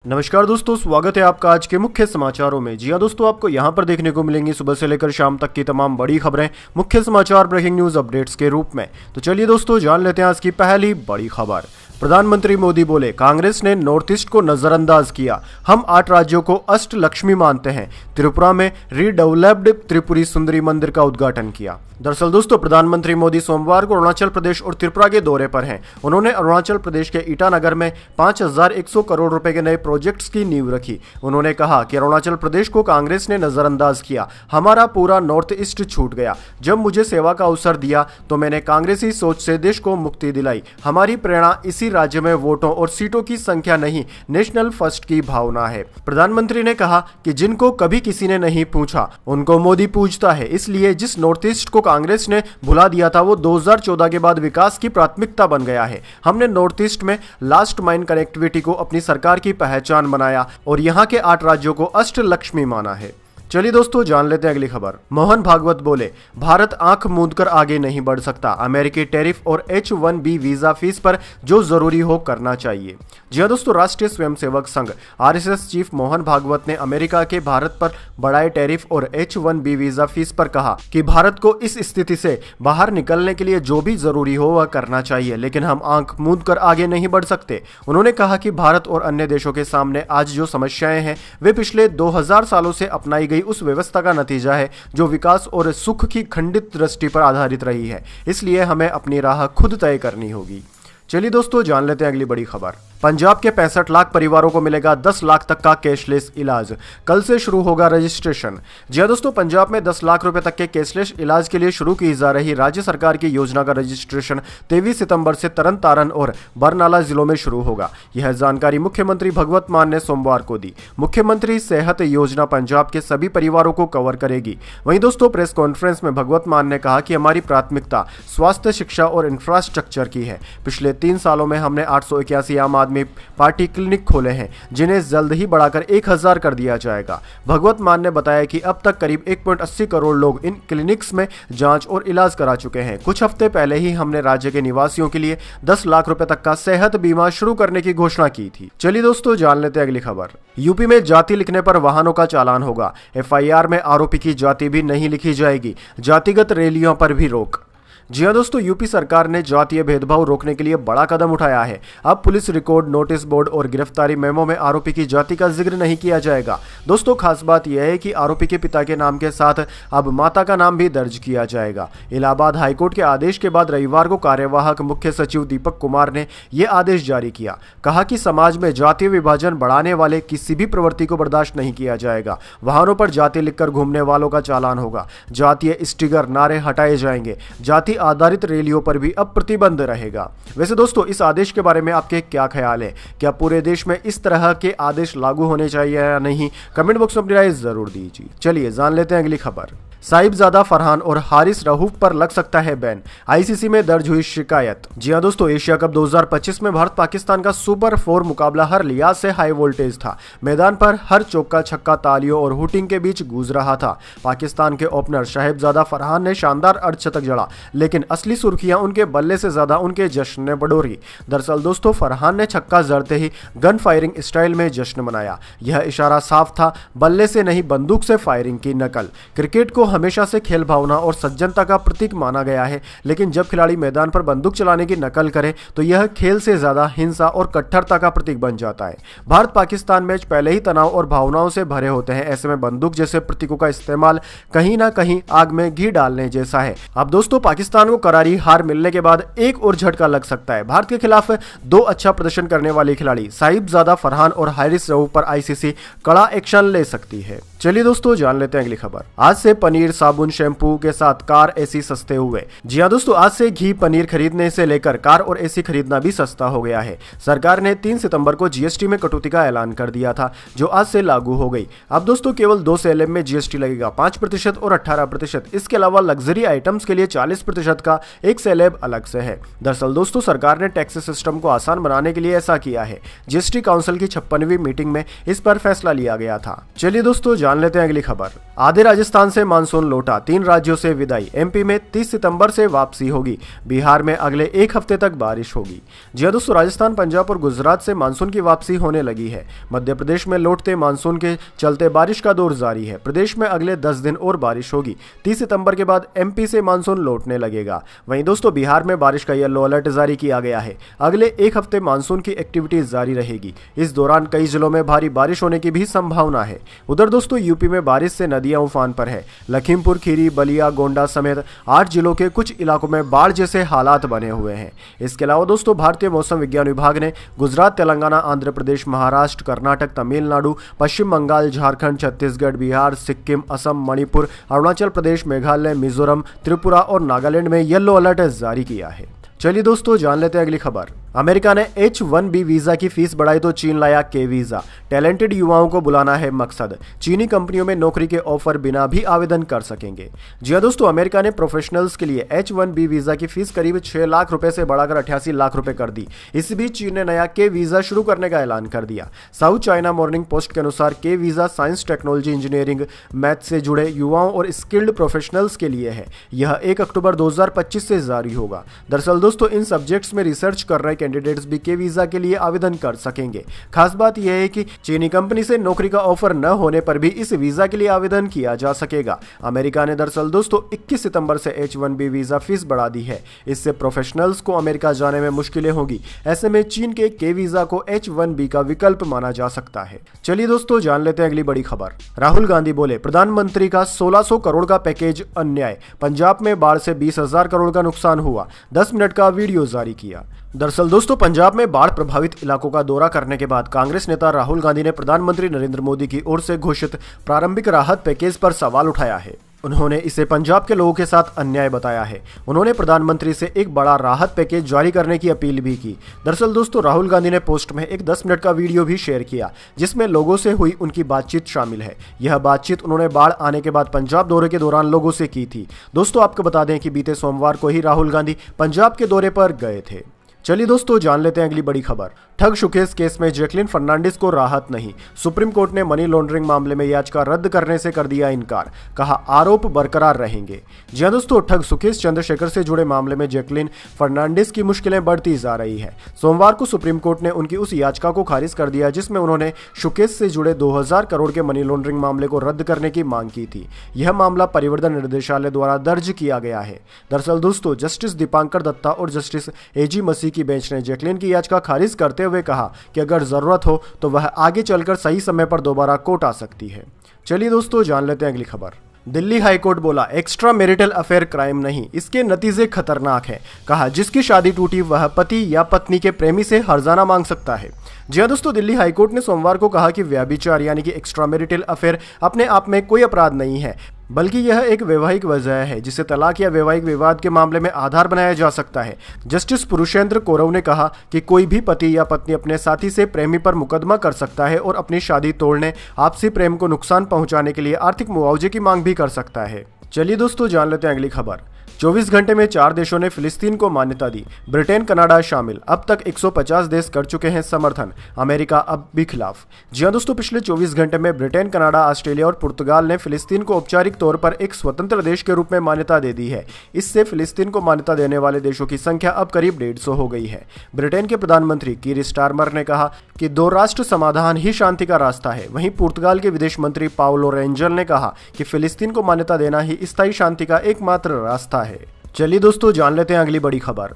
नमस्कार दोस्तों, स्वागत है आपका आज के मुख्य समाचारों में। जी हां दोस्तों, आपको यहां पर देखने को मिलेंगी सुबह से लेकर शाम तक की तमाम बड़ी खबरें मुख्य समाचार ब्रेकिंग न्यूज अपडेट्स के रूप में। तो चलिए दोस्तों, जान लेते हैं आज की पहली बड़ी खबर। प्रधानमंत्री मोदी बोले, कांग्रेस ने नॉर्थ ईस्ट को नजरअंदाज किया, हम 8 राज्यों को अष्ट लक्ष्मी मानते हैं। त्रिपुरा में रीडेवलप्ड त्रिपुरी सुंदरी मंदिर का उद्घाटन किया। दरअसल दोस्तों, प्रधानमंत्री मोदी सोमवार को अरुणाचल प्रदेश और त्रिपुरा के दौरे पर हैं। उन्होंने अरुणाचल प्रदेश के ईटानगर में 5100 करोड़ रुपए के नए प्रोजेक्ट्स की नींव रखी। उन्होंने कहा कि अरुणाचल प्रदेश को कांग्रेस ने नजरअंदाज किया, हमारा पूरा नॉर्थ ईस्ट छूट गया। जब मुझे सेवा का अवसर दिया तो मैंने कांग्रेसी सोच से देश को मुक्ति दिलाई। हमारी प्रेरणा इसी राज्य में वोटों और सीटों की संख्या नहीं, नेशनल फर्स्ट की भावना है। प्रधानमंत्री ने कहा कि जिनको कभी किसी ने नहीं पूछा उनको मोदी पूछता है, इसलिए जिस नॉर्थ ईस्ट को कांग्रेस ने भुला दिया था वो 2014 के बाद विकास की प्राथमिकता बन गया है। हमने नॉर्थ ईस्ट में लास्ट माइल कनेक्टिविटी को अपनी सरकार की पहचान बनाया और यहाँ के 8 राज्यों को अष्ट लक्ष्मी माना है। चलिए दोस्तों, जान लेते हैं अगली खबर। मोहन भागवत बोले, भारत आंख मूंदकर आगे नहीं बढ़ सकता, अमेरिकी टैरिफ और H-1B वीजा फीस पर जो जरूरी हो करना चाहिए। जी हां दोस्तों, राष्ट्रीय स्वयंसेवक संघ RSS चीफ मोहन भागवत ने अमेरिका के भारत पर बढ़ाए टैरिफ और H-1B वीजा फीस पर कहा कि भारत को इस स्थिति से बाहर निकलने के लिए जो भी जरूरी हो वह करना चाहिए, लेकिन हम आंख मूंदकर आगे नहीं बढ़ सकते। उन्होंने कहा कि भारत और अन्य देशों के सामने आज जो समस्याएं हैं वे पिछले 2000 सालों से अपनाई गई उस व्यवस्था का नतीजा है जो विकास और सुख की खंडित दृष्टि पर आधारित रही है। इसलिए हमें अपनी राह खुद तय करनी होगी। चलिए दोस्तों, जान लेते हैं अगली बड़ी खबर। पंजाब के 65 लाख परिवारों को मिलेगा 10 लाख तक का कैशलेस इलाज, कल से शुरू होगा रजिस्ट्रेशन। जी हां दोस्तों, पंजाब में 10 लाख रुपए तक के कैशलेस इलाज के लिए शुरू की जा रही राज्य सरकार की योजना का रजिस्ट्रेशन 23 सितंबर से तरन तारन और बरनाला जिलों में शुरू होगा। यह जानकारी मुख्यमंत्री भगवत मान ने सोमवार को दी। मुख्यमंत्री सेहत योजना पंजाब के सभी परिवारों को कवर करेगी। वहीं दोस्तों, प्रेस कॉन्फ्रेंस में भगवत मान ने कहा कि हमारी प्राथमिकता स्वास्थ्य, शिक्षा और इंफ्रास्ट्रक्चर की है। पिछले 3 सालों में हमने 881 आम आदमी पार्टी क्लिनिक खोले हैं, जिन्हें जल्द ही बढ़ाकर 1000 कर दिया जाएगा। भगवत मान ने बताया कि अब तक करीब 1.80 करोड़ लोग इन क्लिनिक्स में जांच और इलाज करा चुके हैं। कुछ हफ्ते पहले ही हमने राज्य के निवासियों के लिए 10 लाख रुपए तक का सेहत बीमा शुरू करने की घोषणा की थी। चलिए दोस्तों, जान लेते हैं अगली खबर। यूपी में जाति लिखने पर वाहनों का चालान होगा। FIR में आरोपी की जाति भी नहीं लिखी जाएगी। जातिगत रैलियों पर भी रोक। जी हां दोस्तों, यूपी सरकार ने जातीय भेदभाव रोकने के लिए बड़ा कदम उठाया है। अब पुलिस रिकॉर्ड, नोटिस बोर्ड और गिरफ्तारी मेमो में आरोपी की जाति का जिक्र नहीं किया जाएगा। दोस्तों, खास बात यह है कि आरोपी के पिता के नाम के साथ अब माता का नाम भी दर्ज किया जाएगा। इलाहाबाद हाईकोर्ट के आदेश के बाद रविवार को कार्यवाहक मुख्य सचिव दीपक कुमार ने यह आदेश जारी किया। कहा कि समाज में जातीय विभाजन बढ़ाने वाले किसी भी प्रवृत्ति को बर्दाश्त नहीं किया जाएगा। वाहनों पर जाति लिखकर घूमने वालों का चालान होगा। जातीय स्टिकर, नारे हटाए जाएंगे। जाति आधारित रैलियों पर भी अब प्रतिबंध रहेगा। वैसे दोस्तों, इस आदेश के बारे में आपके क्या ख्याल है? क्या पूरे देश में इस तरह के आदेश लागू होने चाहिए या नहीं? कमेंट बॉक्स में अपनी राय जरूर दीजिए। चलिए, जान लेते हैं अगली खबर। साहिबजादा फरहान और हारिस रऊफ पर लग सकता है बैन, ICC में दर्ज हुई शिकायत। जी हां दोस्तों, एशिया कप 2025 में भारत पाकिस्तान का सुपर 4 मुकाबला हर लिहाज से हाई वोल्टेज था। मैदान पर हर चौका छक्का तालियों और हुटिंग के बीच गूंज रहा था। पाकिस्तान के ओपनर साहिबजादा फरहान ने शानदार अर्धशतक जड़ा, लेकिन असली सुर्खियां उनके बल्ले से ज्यादा उनके जश्न ने बटोरी। दरअसल दोस्तों, फरहान ने छक्का जड़ते ही गन फायरिंग स्टाइल में जश्न मनाया। यह इशारा साफ था, बल्ले से नहीं बंदूक से फायरिंग की नकल। क्रिकेट को हमेशा से खेल भावना और सज्जनता का प्रतीक माना गया है, लेकिन जब खिलाड़ी मैदान पर बंदूक चलाने की नकल करे तो यह खेल से ज्यादा हिंसा और कट्टरता का प्रतीक बन जाता है। भारत पाकिस्तान मैच पहले ही तनाव और भावनाओं से भरे होते हैं। ऐसे में बंदूक जैसे प्रतीकों का इस्तेमाल कहीं ना कहीं आग में घी डालने जैसा है। अब दोस्तों, पाकिस्तान को करारी हार मिलने के बाद एक और झटका लग सकता है। भारत के खिलाफ 2 अच्छा प्रदर्शन करने वाले खिलाड़ी साहिबजादा फरहान और हारिस रऊफ पर ICC कड़ा एक्शन ले सकती है। चलिए दोस्तों, जान लेते हैं अगली खबर। आज से पनीर, साबुन, शैम्पू के साथ कार, AC सस्ते हुए। जी हां दोस्तों, आज से घी, पनीर खरीदने से लेकर कार और AC खरीदना भी सस्ता हो गया है। सरकार ने 3 सितंबर को GST में कटौती का ऐलान कर दिया था, जो आज से लागू हो गई। अब दोस्तों, केवल 2 सेलेब में GST लगेगा, 5% और 18%। इसके अलावा लग्जरी आइटम्स के लिए 40% का एक सेलेब अलग से है। दरअसल दोस्तों, सरकार ने टैक्स सिस्टम को आसान बनाने के लिए ऐसा किया है। GST काउंसिल की 56वीं मीटिंग में इस पर फैसला लिया गया था। चलिए दोस्तों, जान लेते हैं अगली खबर। आधे राजस्थान से मानसून मानसून लौटा, 3 राज्यों से विदाई। एमपी में 30 सितंबर से वापसी होगी। बिहार में अगले 1 हफ्ते तक बारिश होगी। जी हां दोस्तों, राजस्थान, पंजाब और गुजरात से मानसून की वापसी होने लगी है। मध्य प्रदेश में लौटते मानसून के चलते बारिश का दौर जारी है। प्रदेश में अगले 10 दिन और बारिश होगी। 30 सितंबर के बाद एमपी से मानसून लौटने लगेगा। वहीं दोस्तों, बिहार में बारिश का येलो अलर्ट जारी किया गया है। अगले 1 हफ्ते मानसून की एक्टिविटी जारी रहेगी। इस दौरान कई जिलों में भारी बारिश होने की भी संभावना है। उधर दोस्तों, यूपी में बारिश से नदियां उफान पर है। लखीमपुर खीरी, बलिया, गोंडा समेत 8 जिलों के कुछ इलाकों में बाढ़ जैसे हालात बने हुए हैं। इसके अलावा दोस्तों, भारतीय मौसम विज्ञान विभाग ने गुजरात, तेलंगाना, आंध्र प्रदेश, महाराष्ट्र, कर्नाटक, तमिलनाडु, पश्चिम बंगाल, झारखंड, छत्तीसगढ़, बिहार, सिक्किम, असम, मणिपुर, अरुणाचल प्रदेश, मेघालय, मिजोरम, त्रिपुरा और नागालैंड में येलो अलर्ट जारी किया है। चलिए दोस्तों, जान लेते हैं अगली खबर। अमेरिका ने H-1B वीजा की फीस बढ़ाई तो चीन लाया के वीजा। टैलेंटेड युवाओं को बुलाना है मकसद। चीनी कंपनियों में नौकरी के ऑफर बिना भी आवेदन कर सकेंगे। जी हां दोस्तों, अमेरिका ने प्रोफेशनल्स के लिए H-1B वीजा की फीस करीब 6 लाख रुपए से बढ़ाकर 88 लाख रुपए कर दी। इस बीच चीन ने नया के वीजा शुरू करने का ऐलान कर दिया। साउथ चाइना मॉर्निंग पोस्ट के अनुसार के visa science, technology, engineering, math से जुड़े युवाओं और स्किल्ड प्रोफेशनल्स के लिए है। यह 1 अक्टूबर 2025 से जारी होगा। दरअसल दोस्तों, इन सब्जेक्ट्स में रिसर्च कर रहे कैंडिडेट्स भी के वीजा के लिए आवेदन कर सकेंगे। खास बात यह है कि चीनी कंपनी से नौकरी का ऑफर न होने पर भी इस वीजा के लिए आवेदन किया जा सकेगा। अमेरिका ने दरअसल दोस्तों 21 सितंबर से H-1B वीजा फीस बढ़ा दी है। इससे प्रोफेशनल्स को अमेरिका जाने में मुश्किलें होगी। ऐसे में चीन के वीजा को H-1B का विकल्प माना जा सकता है। चलिए दोस्तों, जान लेते हैं अगली बड़ी खबर। राहुल गांधी बोले, प्रधानमंत्री का 1600 करोड़ का पैकेज अन्याय। पंजाब में बाढ़ से 20,000 करोड़ का नुकसान हुआ। 10 मिनट का वीडियो जारी किया। दरअसल दोस्तों, पंजाब में बाढ़ प्रभावित इलाकों का दौरा करने के बाद कांग्रेस नेता राहुल गांधी ने प्रधानमंत्री नरेंद्र मोदी की ओर से घोषित प्रारंभिक राहत पैकेज पर सवाल उठाया है। उन्होंने इसे पंजाब के लोगों के साथ अन्याय बताया है। उन्होंने प्रधानमंत्री से एक बड़ा राहत पैकेज जारी करने की अपील भी की। दरअसल दोस्तों, राहुल गांधी ने पोस्ट में एक 10 मिनट का वीडियो भी शेयर किया, जिसमें लोगों से हुई उनकी बातचीत शामिल है। यह बातचीत उन्होंने बाढ़ आने के बाद पंजाब दौरे के दौरान लोगों से की थी। दोस्तों, आपको बता दें कि बीते सोमवार को ही राहुल गांधी पंजाब के दौरे पर गए थे। चलिए दोस्तों, जान लेते हैं अगली बड़ी खबर। ठग शुकेश केस में जैकलिन फर्नांडिस को राहत नहीं। सुप्रीम कोर्ट ने मनी लॉन्ड्रिंग मामले में याचिका रद्द करने से कर दिया इनकार। कहा, आरोप बरकरार रहेंगे। जी हां दोस्तों, ठग सुकेश चंद्रशेखर से जुड़े मामले में जैकलिन फर्नांडिस की मुश्किलें बढ़ती जा रही है। सोमवार को सुप्रीम कोर्ट ने उनकी उस याचिका को खारिज कर दिया जिसमें उन्होंने शुकेश से जुड़े 2000 करोड़ के मनी लॉन्ड्रिंग मामले को रद्द करने की मांग की थी। यह मामला परिवर्तन निर्देशालय द्वारा दर्ज किया गया है। दरअसल दोस्तों, जस्टिस दीपांकर दत्ता और जस्टिस AG मसीह की बेंच ने जैकलिन की याचिका खारिज करते हुए कहा कि अगर जरूरत हो तो वह आगे चलकर सही समय पर दोबारा कोर्ट आ सकती है। चलिए दोस्तों, जान लेते हैं अगली खबर। दिल्ली हाईकोर्ट बोला, एक्स्ट्रा मैरिटल अफेयर क्राइम नहीं, इसके नतीजे खतरनाक हैं। कहा, जिसकी शादी टूटी वह पति या पत्नी के प्रेमी से हर्जाना मांग सकता है। जी हां दोस्तों, दिल्ली हाईकोर्ट ने सोमवार को कहा कि व्यभिचार यानी कि एक्स्ट्रा मैरिटल अफेयर अपने आप में कोई अपराध नहीं है, बल्कि यह एक वैवाहिक वजह है जिसे तलाक या वैवाहिक विवाद के मामले में आधार बनाया जा सकता है। जस्टिस पुरुषेंद्र कौरव ने कहा कि कोई भी पति या पत्नी अपने साथी से प्रेमी पर मुकदमा कर सकता है और अपनी शादी तोड़ने, आपसी प्रेम को नुकसान पहुंचाने के लिए आर्थिक मुआवजे की मांग भी कर सकता है। चलिए दोस्तों, जान लेते हैं अगली खबर। 24 घंटे में 4 देशों ने फिलिस्तीन को मान्यता दी। ब्रिटेन, कनाडा शामिल। अब तक 150 देश कर चुके हैं समर्थन। अमेरिका अब भी खिलाफ। जी हां दोस्तों, पिछले 24 घंटे में ब्रिटेन, कनाडा, ऑस्ट्रेलिया और पुर्तगाल ने फिलिस्तीन को औपचारिक तौर पर एक स्वतंत्र देश के रूप में मान्यता दे दी है। इससे फिलिस्तीन को मान्यता देने वाले देशों की संख्या अब करीब 150 हो गई है। ब्रिटेन के प्रधानमंत्री कीर स्टारमर ने कहा कि 2 राष्ट्र समाधान ही शांति का रास्ता है। वहीं पुर्तगाल के विदेश मंत्री पाउलो रेंजल ने कहा कि फिलिस्तीन को मान्यता देना ही स्थायी शांति का एकमात्र रास्ता है। चलिए दोस्तों, जान लेते हैं अगली बड़ी खबर।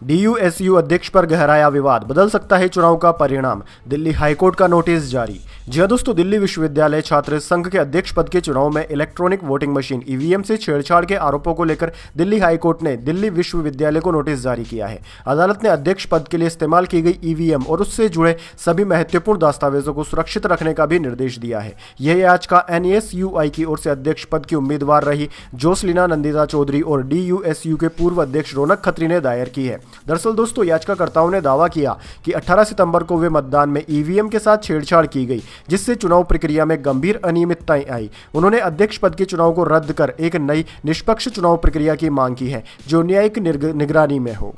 DUSU अध्यक्ष पर गहराया विवाद, बदल सकता है चुनाव का परिणाम। दिल्ली हाईकोर्ट का नोटिस जारी। जी हां दोस्तों, दिल्ली विश्वविद्यालय छात्र संघ के अध्यक्ष पद के चुनाव में इलेक्ट्रॉनिक वोटिंग मशीन EVM से छेड़छाड़ के आरोपों को लेकर दिल्ली हाईकोर्ट ने दिल्ली विश्वविद्यालय को नोटिस जारी किया है। अदालत ने अध्यक्ष पद के लिए इस्तेमाल की गई EVM और उससे जुड़े सभी महत्वपूर्ण दस्तावेजों को सुरक्षित रखने का भी निर्देश दिया है। यह याचिका NASUI की ओर से अध्यक्ष पद की उम्मीदवार रही जोसलीना नंदिता चौधरी और DUSU के पूर्व अध्यक्ष रौनक खत्री ने दायर की है। दरअसल दोस्तों, याचिकाकर्ताओं ने दावा किया कि 18 सितंबर को वे मतदान में EVM के साथ छेड़छाड़ की गई, जिससे चुनाव प्रक्रिया में गंभीर अनियमितताएं आई। उन्होंने अध्यक्ष पद के चुनाव को रद्द कर एक नई निष्पक्ष चुनाव प्रक्रिया की मांग की है जो न्यायिक निगरानी में हो।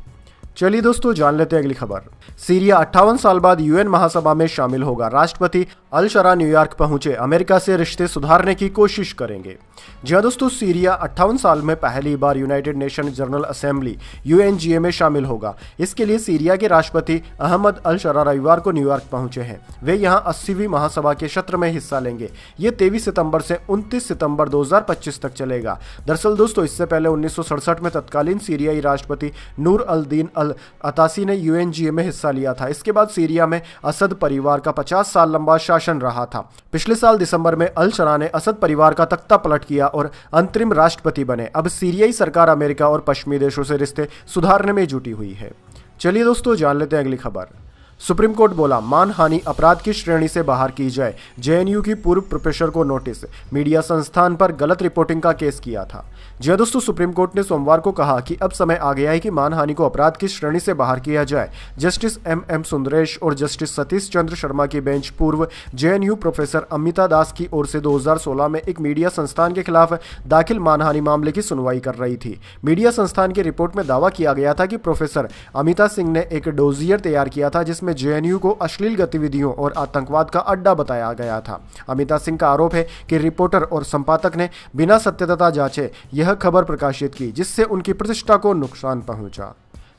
चलिए दोस्तों जान लेते हैं अगली खबर। सीरिया 58 साल बाद यूएन महासभा में शामिल होगा। राष्ट्रपति अल शरा न्यूयॉर्क पहुंचे, अमेरिका से रिश्ते सुधारने की कोशिश करेंगे। जी हाँ दोस्तों, सीरिया 58 साल में पहली बार United Nation General Assembly UNGA में शामिल होगा। इसके लिए सीरिया के राष्ट्रपति अहमद अल शरा रविवार को न्यूयॉर्क पहुंचे हैं। वे यहां 80वीं महासभा के सत्र में हिस्सा लेंगे। ये 23 सितंबर से 29 सितंबर 2025 तक चलेगा। दरअसल दोस्तों, इससे पहले 1967 में तत्कालीन सीरियाई राष्ट्रपति नूर अल दीन अल अतासी ने यूएनजीए में हिस्सा लिया था। इसके बाद सीरिया में असद परिवार का 50 साल लंबा शासन रहा था। पिछले साल दिसंबर में अल शरा ने असद परिवार का तख्ता पलट किया और अंतरिम राष्ट्रपति बने। अब सीरियाई सरकार अमेरिका और पश्चिमी देशों से रिश्ते सुधारने में जुटी हुई है। चलिए दोस्तों जान लेते हैं अगली खबर। सुप्रीम कोर्ट बोला, मानहानि अपराध की श्रेणी से बाहर की जाए। जेएनयू की पूर्व प्रोफेसर को नोटिस, मीडिया संस्थान पर गलत रिपोर्टिंग का केस किया था। जी हाँ दोस्तों, सुप्रीम कोर्ट ने सोमवार को कहा कि अब समय आ गया है कि मानहानि को अपराध की श्रेणी से बाहर किया जाए। जस्टिस एम सुंदरेश और जस्टिस सतीश चंद्र शर्मा की बेंच पूर्व जेएनयू प्रोफेसर अमिता दास की ओर से 2016 में एक मीडिया संस्थान के खिलाफ दाखिल मानहानि मामले की सुनवाई कर रही थी। मीडिया संस्थान की रिपोर्ट में दावा किया गया था कि प्रोफेसर अमिता सिंह ने एक डोजियर तैयार किया था जिसमें जेएनयू को अश्लील गतिविधियों और आतंकवाद का अड्डा बताया गया था। अमिता सिंह का आरोप है कि रिपोर्टर और संपादक ने बिना सत्यता जांचे यह खबर प्रकाशित की, जिससे उनकी प्रतिष्ठा को नुकसान पहुंचा।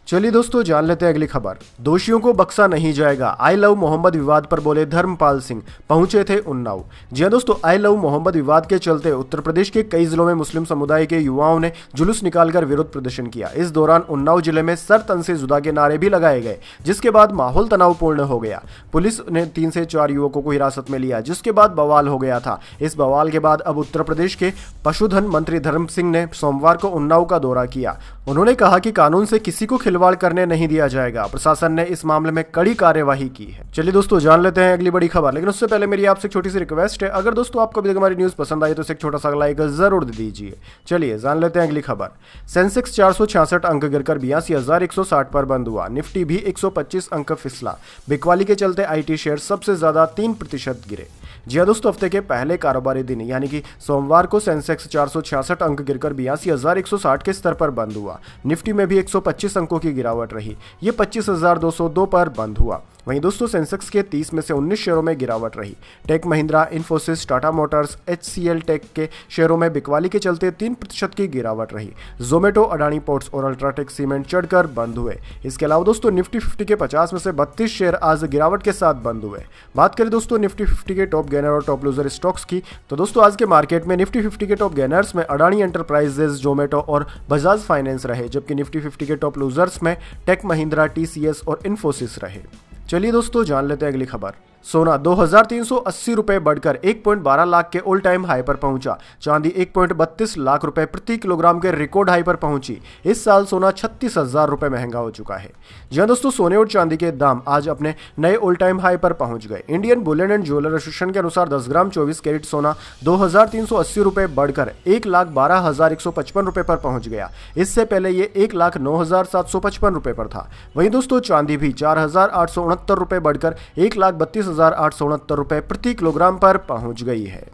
चलिए दोस्तों जान लेते हैं अगली खबर। दोषियों को बख्शा नहीं जाएगा, आई लव मोहम्मद विवाद पर बोले धर्मपाल सिंह, पहुंचे थे उन्नाव। जी हां दोस्तों, आई लव मोहम्मद विवाद के चलते उत्तर प्रदेश के कई जिलों में मुस्लिम समुदाय के युवाओं ने जुलूस निकालकर विरोध प्रदर्शन किया। इस दौरान उन्नाव जिले में सर तन से जुदा के नारे भी लगाए गए, जिसके बाद माहौल तनावपूर्ण हो गया। पुलिस ने 3 से 4 युवकों को हिरासत में लिया, जिसके बाद बवाल हो गया था। इस बवाल के बाद अब उत्तर प्रदेश के पशुधन मंत्री धर्म सिंह ने सोमवार को उन्नाव का दौरा किया। उन्होंने कहा कि कानून से किसी को खिलवाड़ करने नहीं दिया जाएगा। प्रशासन ने इस मामले में कड़ी कार्यवाही की है। चलिए दोस्तों जान लेते हैं अगली बड़ी खबर, लेकिन उससे पहले मेरी आपसे एक छोटी सी रिक्वेस्ट है, अगर दोस्तों आपको अभी तक हमारी न्यूज पसंद आई तो इसे एक छोटा सा लाइक जरूर दे दीजिए। चलिए जान लेते हैं अगली खबर। सेंसेक्स 466 अंक गिरकर 82,160 पर बंद हुआ। निफ्टी भी 125 अंक फिसला। बिकवाली के चलते आईटी शेयर सबसे ज्यादा 3% गिरे। जी हाँ दोस्तों, हफ्ते के पहले कारोबारी दिन यानी कि सोमवार को सेंसेक्स 466 अंक गिरकर 82,160 के स्तर पर बंद हुआ। निफ्टी में भी 125 अंकों की गिरावट रही। ये 25,202 पर बंद हुआ। वहीं दोस्तों सेंसेक्स के 30 में से 19 शेयरों में गिरावट रही। Tech Mahindra, Infosys, Tata Motors, HCL Tech के शेयरों में बिकवाली के चलते 3% की गिरावट रही। जोमेटो, अडानी पोर्ट्स और अल्ट्राटेक सीमेंट चढ़कर बंद हुए। इसके अलावा दोस्तों निफ्टी 50 के 50 में से 32 शेयर आज गिरावट के साथ बंद हुए। बात करें दोस्तों निफ्टी 50 के टॉप गेनर और टॉप लूजर स्टॉक्स की, तो दोस्तों आज के मार्केट में निफ्टी 50 के टॉप गेनर्स में अडानी एंटरप्राइजेज, जोमेटो और बजाज फाइनेंस रहे, जबकि निफ्टी 50 के टॉप लूजर्स में टेक महिंद्रा, TCS और इन्फोसिस रहे। चलिए दोस्तों जान लेते हैं अगली खबर। सोना 2,380 रुपए बढ़कर 1.12 लाख के ऑल टाइम हाई पर पहुंचा। चांदी 1.32 लाख रुपए प्रति किलोग्राम के रिकॉर्ड हाई पर पहुंची। इस साल सोना 36,000 रुपए महंगा हो चुका है। जी हां दोस्तों, सोने और चांदी के दाम आज अपने नए ऑल टाइम हाई पर पहुंच गए। Indian Boolean and jeweller association के अनुसार 10 ग्राम 24 कैरेट सोना 2,380 रुपए बढ़कर 1,12,155 रुपए पर पहुंच गया। इससे पहले ये 1,09,755 रुपए पर था। वहीं दोस्तों चांदी भी 4,869 रुपए बढ़कर 1,32,869 रुपए प्रति किलोग्राम पर पहुंच गई है।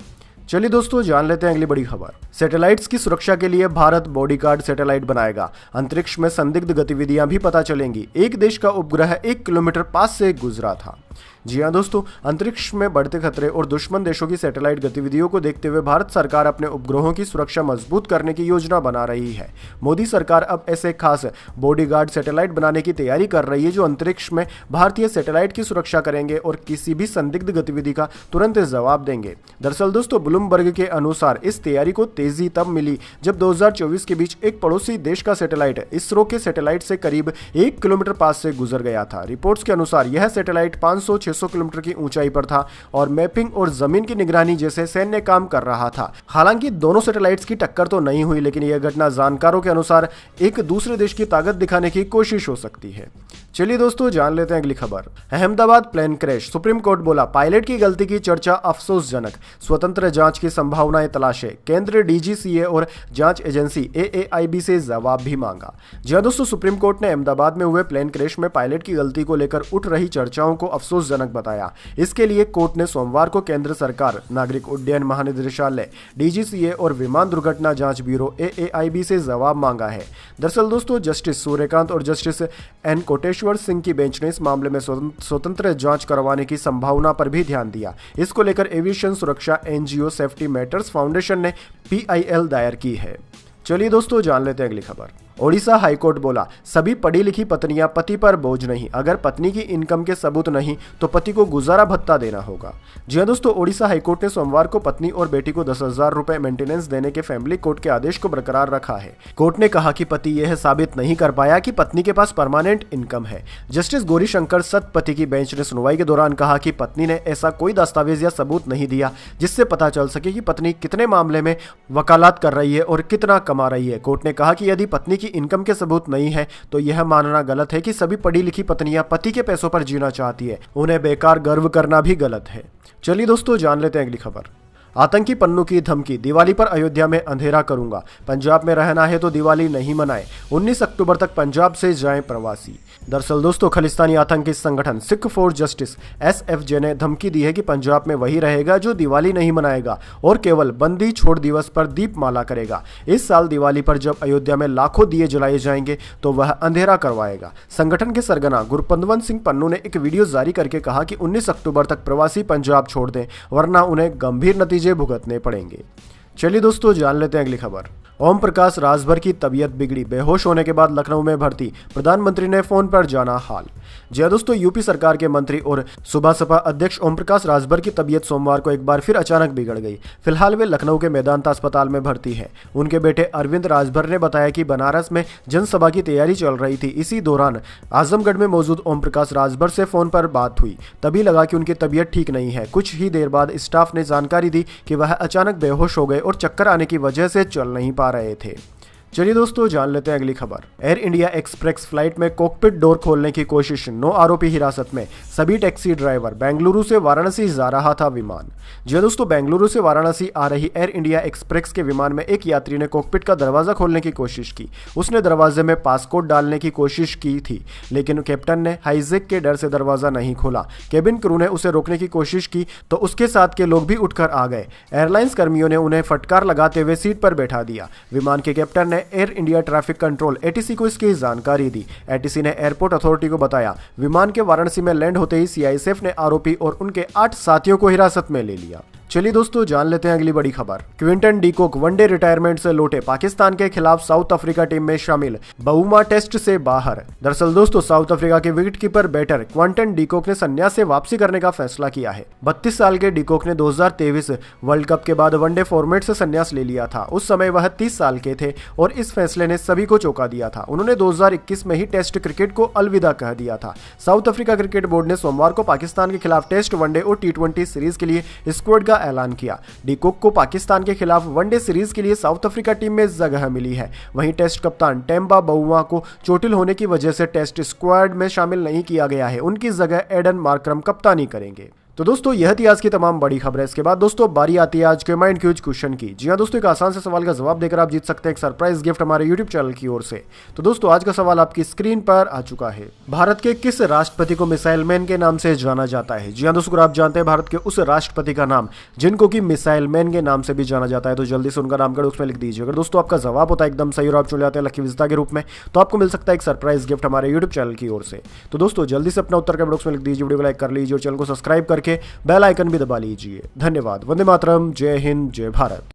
चलिए दोस्तों जान लेते हैं अगली बड़ी खबर। सैटेलाइट्स की सुरक्षा के लिए भारत बॉडीगार्ड सैटेलाइट बनाएगा। अंतरिक्ष में संदिग्ध गतिविधियां भी पता चलेंगी। एक देश का उपग्रह 1 किलोमीटर पास से गुजरा था। जी हां दोस्तों, अंतरिक्ष में बढ़ते खतरे और दुश्मन देशों की सैटेलाइट गतिविधियों को देखते हुए भारत सरकार अपने उपग्रहों की सुरक्षा मजबूत करने की योजना बना रही है। मोदी सरकार अब ऐसे खास बॉडीगार्ड सैटेलाइट बनाने की तैयारी कर रही है जो अंतरिक्ष में भारतीय सैटेलाइट की सुरक्षा करेंगे और किसी भी संदिग्ध गतिविधि का तुरंत जवाब देंगे। दरअसल दोस्तों ब्लूमबर्ग के अनुसार इस तैयारी को तेजी तब मिली जब 2024 के बीच एक पड़ोसी देश का सैटेलाइट इसरो के सैटेलाइट से करीब 1 किलोमीटर पास से गुजर गया था। रिपोर्ट्स के अनुसार यह सैटेलाइट 500-600 किलोमीटर की ऊंचाई पर था और मैपिंग और जमीन की निगरानी जैसे सैन्य काम कर रहा था। हालांकि दोनों सैटेलाइट्स की टक्कर तो नहीं हुई, लेकिन यह घटना जानकारों के अनुसार एक दूसरे देश की ताकत दिखाने की कोशिश हो सकती है। चलिए दोस्तों जान लेते हैं अगली खबर। Ahmedabad plane crash, Supreme Court बोला पायलट की गलती की चर्चा अफसोसजनक, स्वतंत्र जांच की संभावनाएं तलाशे। केंद्र DGCA और जांच एजेंसी AAIB से जवाब भी मांगा। जी हां दोस्तों, सुप्रीम कोर्ट ने अहमदाबाद में हुए प्लेन क्रैश में पायलट की गलती को लेकर उठ रही चर्चाओं को अफसोसजनक आपत्तिजनक बताया। इसके लिए कोर्ट ने सोमवार को केंद्र सरकार, नागरिक उड्डयन महानिदेशालय DGCA और विमान दुर्घटना जांच ब्यूरो AAIB से जवाब मांगा है। दरअसल दोस्तों, जस्टिस सूर्यकांत और जस्टिस N कोटेश्वर सिंह की बेंच ने इस मामले में स्वतंत्र जांच करवाने की संभावना पर भी ध्यान दिया। इसको लेकर एविएशन सुरक्षा NGO सेफ्टी मैटर्स फाउंडेशन ने PIL दायर की है। चलिए दोस्तों, जान लेते हैं अगली खबर। ओडिशा हाईकोर्ट बोला, सभी पढ़ी लिखी पत्नियां पति पर बोझ नहीं, अगर पत्नी की इनकम के सबूत नहीं तो पति को गुजारा भत्ता देना होगा। जी हां दोस्तों, ओडिशा हाईकोर्ट ने सोमवार को पत्नी और बेटी को 10,000 रुपए मेंटेनेंस देने के फैमिली कोर्ट के आदेश को बरकरार रखा है। कोर्ट ने कहा कि पति यह साबित नहीं कर पाया कि पत्नी के पास परमानेंट इनकम है। जस्टिस गौरीशंकर सतपथी की बेंच ने सुनवाई के दौरान कहा कि पत्नी ने ऐसा कोई दस्तावेज या सबूत नहीं दिया जिससे पता चल सके कि पत्नी कितने मामले में वकालत कर रही है और कितना कमा रही है। कोर्ट ने कहा कि यदि पत्नी की इनकम के सबूत नहीं है तो यह मानना गलत है कि सभी पढ़ी लिखी पत्नियां पति के पैसों पर जीना चाहती है। उन्हें बेकार गर्व करना भी गलत है। चलिए दोस्तों, जान लेते हैं अगली खबर। आतंकी पन्नू की धमकी, दिवाली पर अयोध्या में अंधेरा करूंगा, पंजाब में रहना है तो दिवाली नहीं मनाएं, 19 अक्टूबर तक पंजाब से जाएं प्रवासी। दरअसल दोस्तों, खालिस्तानी आतंकी संगठन सिख फॉर जस्टिस SFJ ने धमकी दी है कि पंजाब में वही रहेगा जो दिवाली नहीं मनाएगा और केवल बंदी छोड़ दिवस पर दीपमाला करेगा। इस साल दिवाली पर जब अयोध्या में लाखों दिए जलाए जाएंगे तो वह अंधेरा करवाएगा। संगठन के सरगना गुरपतवंत सिंह पन्नू ने एक वीडियो जारी करके कहा कि 19 अक्टूबर तक प्रवासी पंजाब छोड़ दें, वरना उन्हें गंभीर नतीजे भुगतने पड़ेंगे। चलिए दोस्तों, जान लेते हैं अगली खबर। ओम प्रकाश राजभर की तबीयत बिगड़ी, बेहोश होने के बाद लखनऊ में भर्ती, प्रधानमंत्री ने फोन पर जाना हाल। जी हां दोस्तों, यूपी सरकार के मंत्री और सुबह सपा अध्यक्ष ओम प्रकाश राजभर की तबीयत सोमवार को एक बार फिर अचानक बिगड़ गई। फिलहाल वे लखनऊ के मेदांता अस्पताल में भर्ती है। उनके बेटे अरविंद राजभर ने बताया कि बनारस में जनसभा की तैयारी चल रही थी। इसी दौरान आजमगढ़ में मौजूद ओम प्रकाश राजभर से फोन पर बात हुई, तभी लगा कि उनकी तबीयत ठीक नहीं है। कुछ ही देर बाद स्टाफ ने जानकारी दी कि वह अचानक बेहोश हो गए और चक्कर आने की वजह से चल नहीं पा रहे थे। चलिए दोस्तों, जान लेते हैं अगली खबर। एयर इंडिया एक्सप्रेस फ्लाइट में कॉकपिट डोर खोलने की कोशिश, 9 आरोपी हिरासत में, सभी टैक्सी ड्राइवर। बेंगलुरु से वाराणसी जा रहा था विमान। जी दोस्तों, बेंगलुरु से वाराणसी आ रही एयर इंडिया एक्सप्रेस के विमान में एक यात्री ने कॉकपिट का दरवाजा खोलने की कोशिश की। उसने दरवाजे में पासकोड डालने की कोशिश की थी, लेकिन कैप्टन ने हाईजैक के डर से दरवाजा नहीं खोला। केबिन क्रू ने उसे रोकने की कोशिश की तो उसके साथ के लोग भी उठकर आ गए। एयरलाइंस कर्मियों ने उन्हें फटकार लगाते हुए सीट पर बैठा दिया। विमान के कैप्टन ने air India traffic control ATC को इसकी जानकारी दी। ATC ने एयरपोर्ट अथॉरिटी को बताया। विमान के वाराणसी में लैंड होते ही CISF ने आरोपी और उनके 8 साथियों को हिरासत में ले लिया। चलिए दोस्तों, जान लेते हैं अगली बड़ी खबर। Quinton de Kock one day retirement से लौटे, पाकिस्तान के खिलाफ साउथ अफ्रीका टीम में शामिल, बउमा टेस्ट से बाहर। दरअसल दोस्तों, साउथ अफ्रीका के wicketkeeper batter Quinton de Kock ने संन्यास से वापसी करने का फैसला किया है। 32 साल के डी कॉक ने 2023 वर्ल्ड कप के बाद वनडे फॉर्मेट से संन्यास ले लिया था। उस समय वह 30 साल के थे और इस फैसले ने सभी को चौंका दिया था। उन्होंने 2021 में ही टेस्ट क्रिकेट को अलविदा कह दिया था। साउथ अफ्रीका क्रिकेट बोर्ड ने सोमवार को पाकिस्तान के खिलाफ टेस्ट, वनडे और T20 सीरीज के लिए स्क्वाड का ऐलान किया। डी कॉक को पाकिस्तान के खिलाफ वनडे सीरीज के लिए साउथ अफ्रीका टीम में जगह मिली है। वहीं टेस्ट कप्तान टेम्बा बउमा को चोटिल होने की वजह से टेस्ट स्क्वाड में शामिल नहीं किया गया है। उनकी जगह एडन मार्करम कप्तानी करेंगे। तो दोस्तों, यह थी आज की तमाम बड़ी खबरें। इसके बाद दोस्तों बारी आती है आज के माइंड क्यूज क्वेश्चन की। जी हां दोस्तों, एक आसान से सवाल का जवाब देकर आप जीत सकते हैं एक सरप्राइज गिफ्ट हमारे यूट्यूब चैनल की ओर से। तो दोस्तों, आज का सवाल आपकी स्क्रीन पर आ चुका है। भारत के किस राष्ट्रपति को मिसाइल मैन के नाम से जाना जाता है? जी हां दोस्तों, आप जानते हैं भारत के उस राष्ट्रपति का नाम जिनको की मिसाइल मैन के नाम से भी जाना जाता है, तो जल्दी से उनका नाम कर उसमें लिख दीजिए। अगर दोस्तों आपका जवाब होता है एकदम सही और आप चुन जाते हैं लकी विजेता के रूप में, तो आपको मिल सकता है एक सरप्राइज गिफ्ट हमारे यूट्यूब चैनल की ओर से। तो दोस्तों, जल्दी से अपना उत्तर कमेंट बॉक्स में लिख दीजिए, वीडियो को लाइक कर लीजिए और चैनल को सब्सक्राइब करके बेल आइकन भी दबा लीजिए। धन्यवाद। वंदे मातरम। जय हिंद, जय भारत।